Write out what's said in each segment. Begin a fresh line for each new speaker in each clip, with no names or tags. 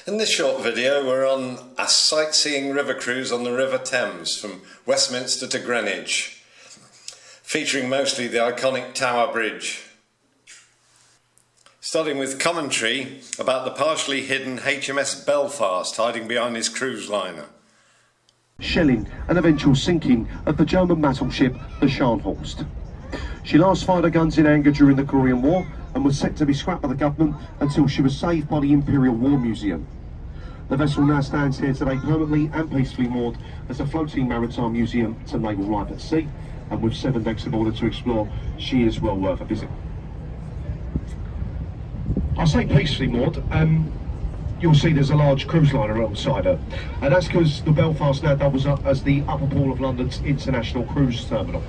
In this short video we're on a sightseeing river cruise on the River Thames from Westminster to Greenwich, featuring mostly the iconic Tower Bridge. Starting with commentary about the partially hidden HMS Belfast hiding behind his cruise liner.
Shelling and eventual sinking of the German battleship the Scharnhorst. She last fired her guns in anger during the Korean War and was set to be scrapped by the government until she was saved by the Imperial War Museum. The vessel now stands here today permanently and peacefully moored as a floating maritime museum to naval life at sea, and with 7 decks of order to explore, she is well worth a visit. I say peacefully moored, you'll see there's a large cruise liner alongside her, and that's because the Belfast now doubles up as the upper pool of London's international cruise terminal.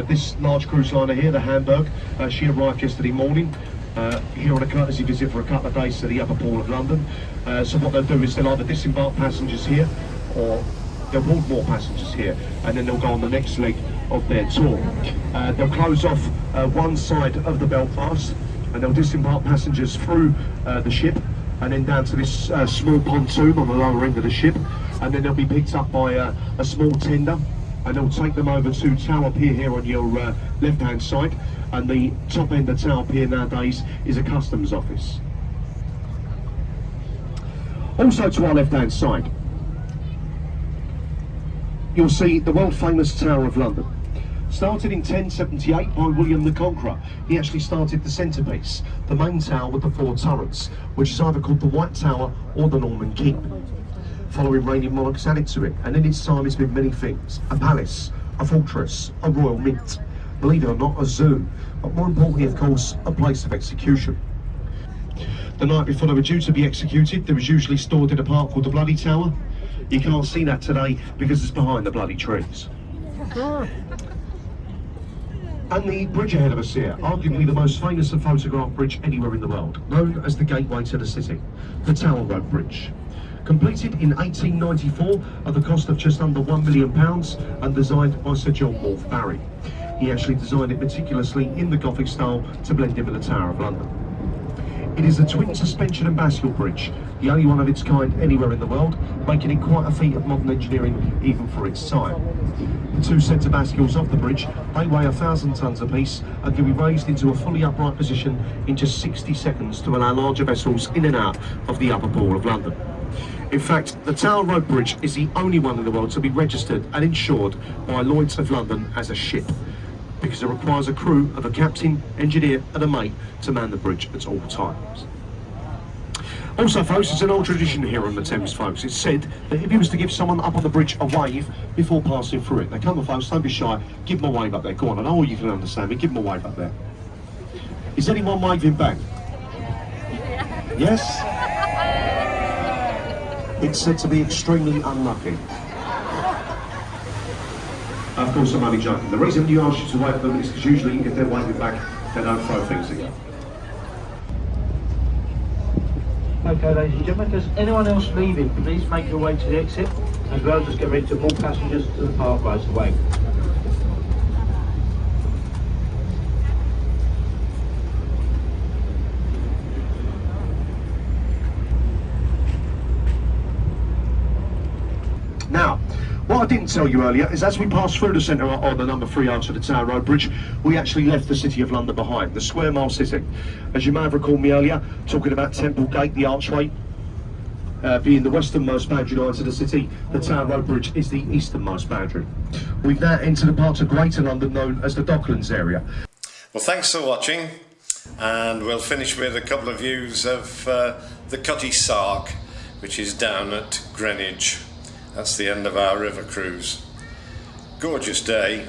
This large cruise liner here, the Hamburg, she arrived yesterday morning here on a courtesy visit for a couple of days to the upper pool of London. So what they'll do is they'll either disembark passengers here or they'll board more passengers here, and then they'll go on the next leg of their tour. They'll close off one side of the Belfast and they'll disembark passengers through the ship and then down to this small pontoon on the lower end of the ship, and then they'll be picked up by a small tender and they'll take them over to Tower Pier here on your left hand side, and the top end of Tower Pier nowadays is a customs office. Also to our left hand side you'll see the world famous Tower of London. Started in 1078 by William the Conqueror. He actually started the centrepiece, the main tower with the 4 turrets, which is either called the White Tower or the Norman Keep. Following reigning monarchs added to it, and in its time it's been many things: a palace, a fortress, a royal mint, believe it or not, a zoo, but more importantly of course a place of execution. The night before they were due to be executed, they was usually stored in a park called the Bloody Tower. You can't see that today because it's behind the bloody trees. And the bridge ahead of us here, arguably the most famous and photographed bridge anywhere in the world, known as the gateway to the city, the Tower Road Bridge. Completed in 1894 at the cost of just under £1 million and designed by Sir John Wolfe Barry. He actually designed it meticulously in the Gothic style to blend in with the Tower of London. It is a twin suspension and bascule bridge, the only one of its kind anywhere in the world, making it quite a feat of modern engineering even for its time. The 2 centre bascules of the bridge, they weigh 1,000 tonnes apiece and can be raised into a fully upright position in just 60 seconds to allow larger vessels in and out of the upper pool of London. In fact, the Tower Road Bridge is the only one in the world to be registered and insured by Lloyd's of London as a ship, because it requires a crew of a captain, engineer and a mate to man the bridge at all times. Also folks, it's an old tradition here on the Thames folks. It's said that if you was to give someone up on the bridge a wave before passing through it, they come on folks, don't be shy, give them a wave up there. Go on, I know you can understand me, give them a wave up there. Is anyone waving back? Yes? It's said to be extremely unlucky. Of course, I'm only joking. The reason you ask you to wave at them is because usually if they're waving back, they don't throw things at you.
Okay, ladies and gentlemen, does anyone else leaving, please make your way to the exit, as well as just get ready to board passengers to the park right away.
Now, what I didn't tell you earlier is as we passed through the centre on the number 3 arch of the Tower Road Bridge, we actually left the City of London behind, the square mile city. As you may have recalled me earlier, talking about Temple Gate, the archway, being the westernmost boundary line to the city, the Tower Road Bridge is the easternmost boundary. We've now entered a part of Greater London known as the Docklands area.
Well, thanks for watching, and we'll finish with a couple of views of the Cutty Sark, which is down at Greenwich. That's the end of our river cruise. Gorgeous day.